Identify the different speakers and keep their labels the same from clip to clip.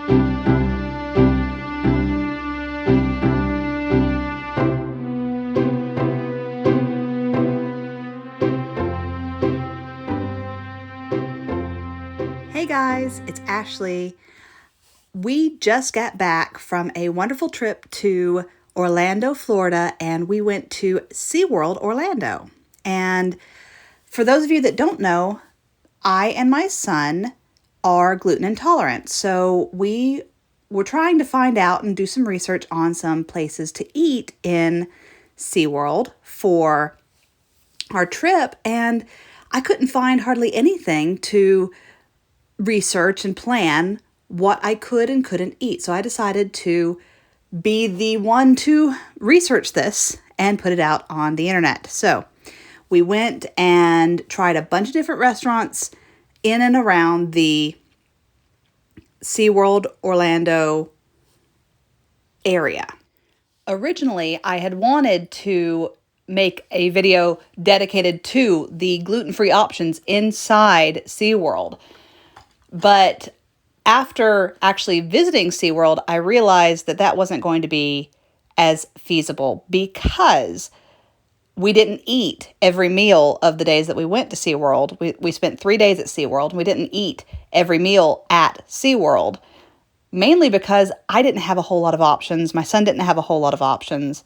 Speaker 1: Hey guys, it's Ashley. We just got back from a wonderful trip to Orlando, Florida, and we went to SeaWorld Orlando. And for those of you that don't know, I and my son are gluten intolerant. So we were trying to find out and do some research on some places to eat in SeaWorld for our trip, and I couldn't find hardly anything to research and plan what I could and couldn't eat. So I decided to be the one to research this and put it out on the internet. So we went and tried a bunch of different restaurants in and around the SeaWorld Orlando area. Originally, I had wanted to make a video dedicated to the gluten-free options inside SeaWorld. But after actually visiting SeaWorld, I realized that that wasn't going to be as feasible because we didn't eat every meal of the days that we went to SeaWorld. We spent 3 days at SeaWorld. We didn't eat every meal at SeaWorld, mainly because I didn't have a whole lot of options. My son didn't have a whole lot of options.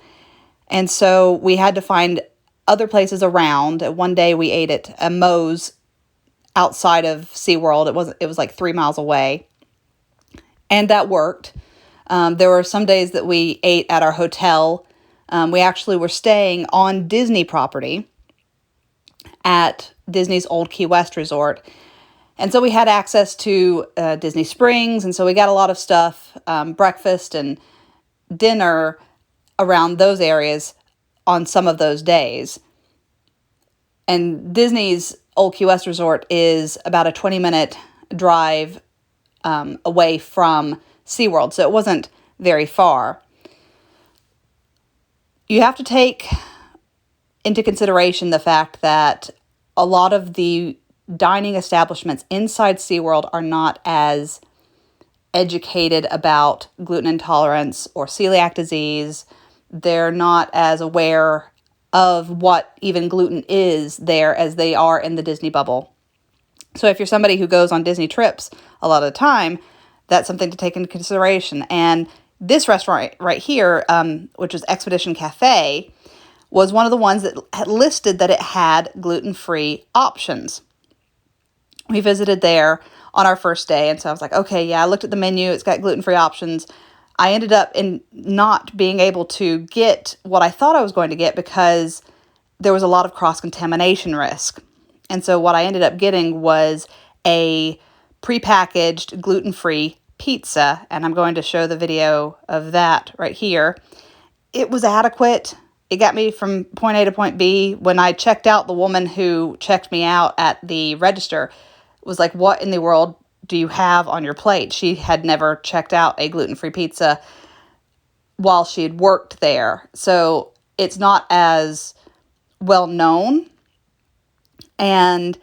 Speaker 1: And so we had to find other places around. One day we ate at a Moe's outside of SeaWorld. It was like 3 miles away. And that worked. There were some days that we ate at our hotel. We actually were staying on Disney property at Disney's Old Key West Resort. And so we had access to Disney Springs. And so we got a lot of stuff, breakfast and dinner around those areas on some of those days. And Disney's Old Key West Resort is about a 20-minute drive away from SeaWorld, so it wasn't very far. You have to take into consideration the fact that a lot of the dining establishments inside SeaWorld are not as educated about gluten intolerance or celiac disease. They're not as aware of what even gluten is there as they are in the Disney bubble. So if you're somebody who goes on Disney trips a lot of the time, that's something to take into consideration. And this restaurant right here, which is Expedition Cafe, was one of the ones that had listed that it had gluten-free options. We visited there on our first day, and so I was like, okay, yeah, I looked at the menu, it's got gluten-free options. I ended up in not being able to get what I thought I was going to get because there was a lot of cross-contamination risk. And so what I ended up getting was a prepackaged gluten-free pizza, and I'm going to show the video of that right here. It was adequate. It got me from point A to point B. When I checked out, the woman who checked me out at the register was like, "What in the world do you have on your plate?" She had never checked out a gluten-free pizza while she had worked there. So it's not as well known. And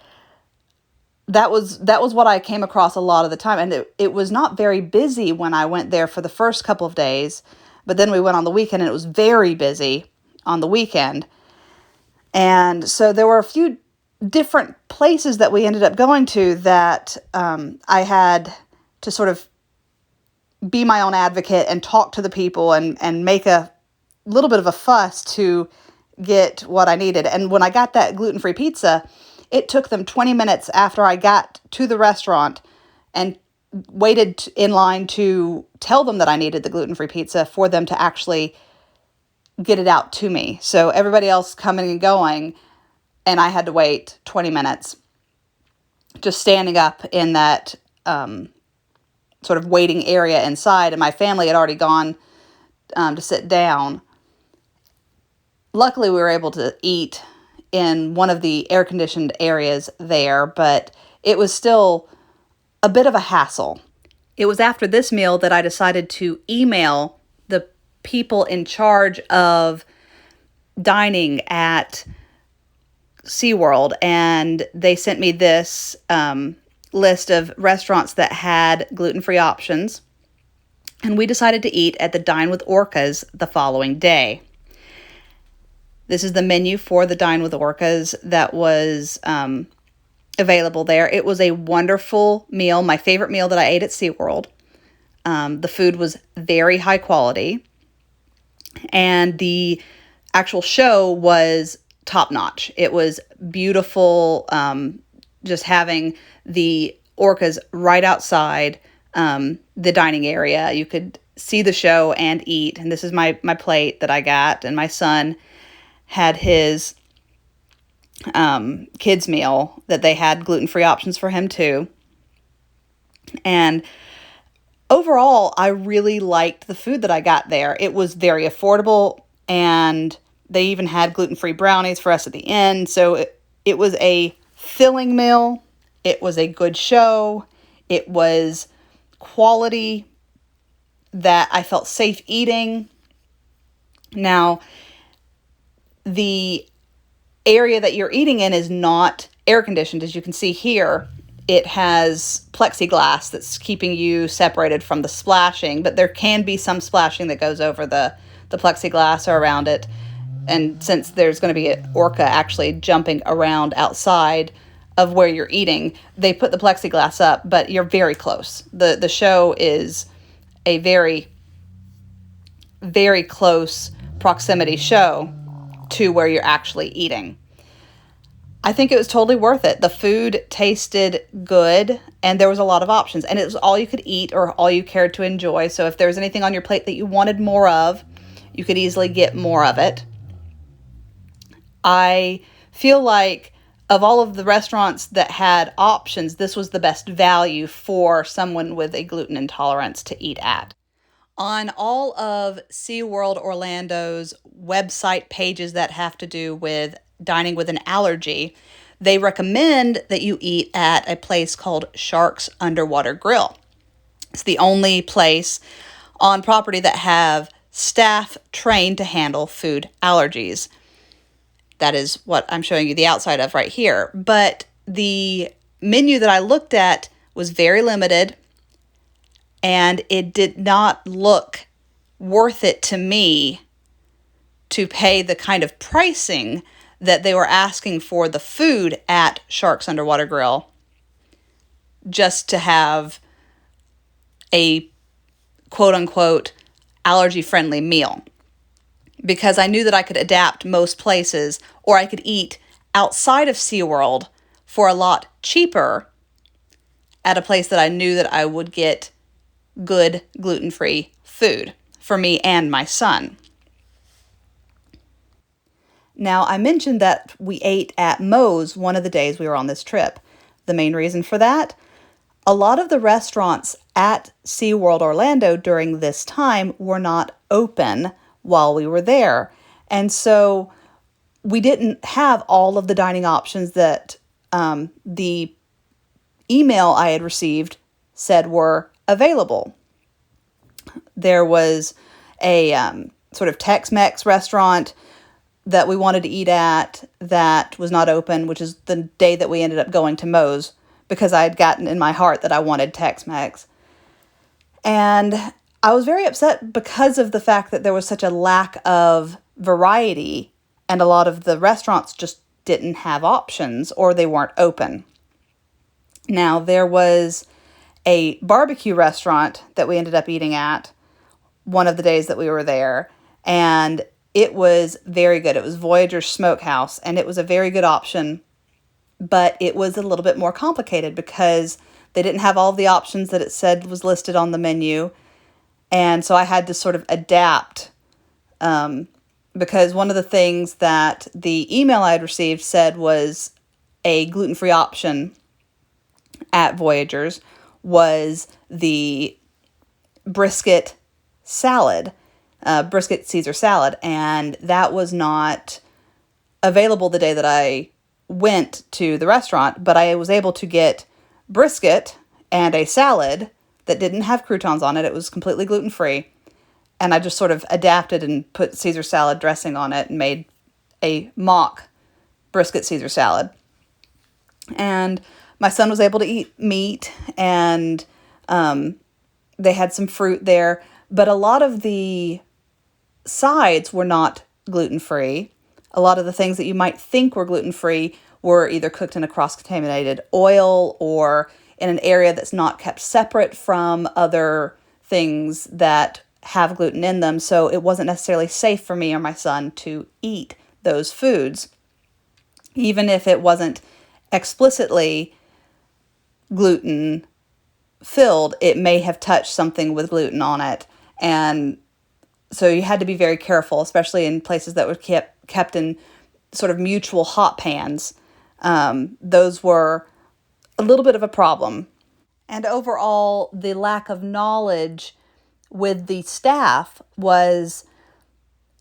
Speaker 1: that was what I came across a lot of the time. And it was not very busy when I went there for the first couple of days. But then we went on the weekend and it was very busy on the weekend. And so there were a few different places that we ended up going to that I had to sort of be my own advocate and talk to the people and make a little bit of a fuss to get what I needed. And when I got that gluten-free pizza, it took them 20 minutes after I got to the restaurant and waited in line to tell them that I needed the gluten-free pizza for them to actually get it out to me. So everybody else coming and going, and I had to wait 20 minutes just standing up in that sort of waiting area inside, and my family had already gone to sit down. Luckily, we were able to eat in one of the air-conditioned areas there, but it was still a bit of a hassle. It was after this meal that I decided to email the people in charge of dining at SeaWorld, and they sent me this list of restaurants that had gluten-free options. and we decided to eat at the Dine with Orcas the following day. This is the menu for the Dine with Orcas that was available there. It was a wonderful meal, my favorite meal that I ate at SeaWorld. The food was very high quality, and the actual show was top-notch. It was beautiful, just having the orcas right outside the dining area. You could see the show and eat, and this is my plate that I got, and my son had his kids meal that they had gluten-free options for him too. And overall, I really liked the food that I got there. It was very affordable, and they even had gluten-free brownies for us at the end. So it was a filling meal. It was a good show. It was quality that I felt safe eating. Now, the area that you're eating in is not air conditioned. As you can see here, it has plexiglass that's keeping you separated from the splashing, but there can be some splashing that goes over the plexiglass or around it. And since there's going to be an orca actually jumping around outside of where you're eating, they put the plexiglass up, but you're very close. The show is a very, very close proximity show to where you're actually eating. I think it was totally worth it. The food tasted good, and there was a lot of options, and it was all you could eat or all you cared to enjoy. So if there was anything on your plate that you wanted more of, you could easily get more of it. I feel like of all of the restaurants that had options, this was the best value for someone with a gluten intolerance to eat at. On all of SeaWorld Orlando's website pages that have to do with dining with an allergy, they recommend that you eat at a place called Shark's Underwater Grill. It's the only place on property that have staff trained to handle food allergies. That is what I'm showing you the outside of right here. But the menu that I looked at was very limited, and it did not look worth it to me to pay the kind of pricing that they were asking for the food at Shark's Underwater Grill just to have a quote-unquote allergy-friendly meal. Because I knew that I could adapt most places, or I could eat outside of SeaWorld for a lot cheaper at a place that I knew that I would get good gluten-free food for me and my son. Now, I mentioned that we ate at Moe's one of the days we were on this trip. The main reason for that, a lot of the restaurants at SeaWorld Orlando during this time were not open while we were there. And so we didn't have all of the dining options that the email I had received said were available. There was a sort of Tex-Mex restaurant that we wanted to eat at that was not open, which is the day that we ended up going to Moe's, because I had gotten in my heart that I wanted Tex-Mex. And I was very upset because of the fact that there was such a lack of variety, and a lot of the restaurants just didn't have options or they weren't open. Now, there was a barbecue restaurant that we ended up eating at one of the days that we were there, and it was very good. It was Voyager Smokehouse, and it was a very good option, but it was a little bit more complicated because they didn't have all of the options that it said was listed on the menu. And so I had to sort of adapt because one of the things that the email I had received said was a gluten-free option at Voyager's was the brisket salad, brisket Caesar salad. And that was not available the day that I went to the restaurant, but I was able to get brisket and a salad that didn't have croutons on it. It was completely gluten-free. And I just sort of adapted and put Caesar salad dressing on it and made a mock brisket Caesar salad. And my son was able to eat meat, and They had some fruit there, but a lot of the sides were not gluten-free. A lot of the things that you might think were gluten-free were either cooked in a cross-contaminated oil or in an area that's not kept separate from other things that have gluten in them. So it wasn't necessarily safe for me or my son to eat those foods. Even if it wasn't explicitly gluten filled, it may have touched something with gluten on it. And so you had to be very careful, especially in places that were kept in sort of mutual hot pans. Those were a little bit of a problem. And overall, the lack of knowledge with the staff was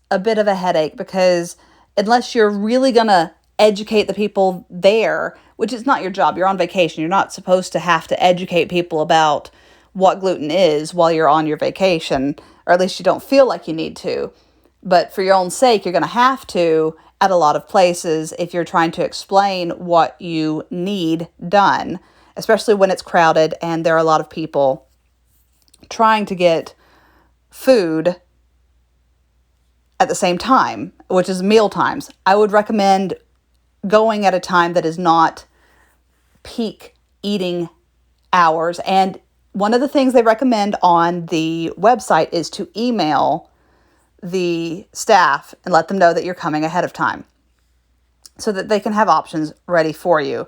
Speaker 1: a bit of a headache, because unless you're really going to educate the people there, which is not your job, you're on vacation, you're not supposed to have to educate people about what gluten is while you're on your vacation, or at least you don't feel like you need to. But for your own sake, you're going to have to at a lot of places if you're trying to explain what you need done, especially when it's crowded and there are a lot of people trying to get food at the same time, which is meal times. I would recommend going at a time that is not peak eating hours. And one of the things they recommend on the website is to email the staff and let them know that you're coming ahead of time so that they can have options ready for you.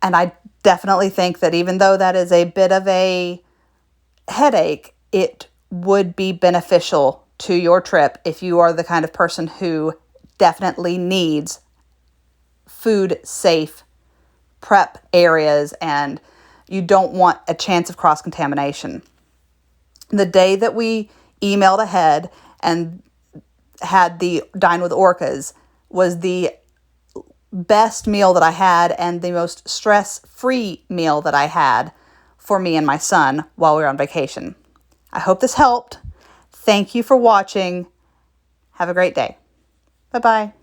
Speaker 1: And I definitely think that even though that is a bit of a headache, it would be beneficial to your trip if you are the kind of person who definitely needs food safe prep areas and you don't want a chance of cross-contamination. The day that we emailed ahead and had the Dine with Orcas was the best meal that I had and the most stress-free meal that I had for me and my son while we were on vacation. I hope this helped. Thank you for watching. Have a great day. Bye-bye.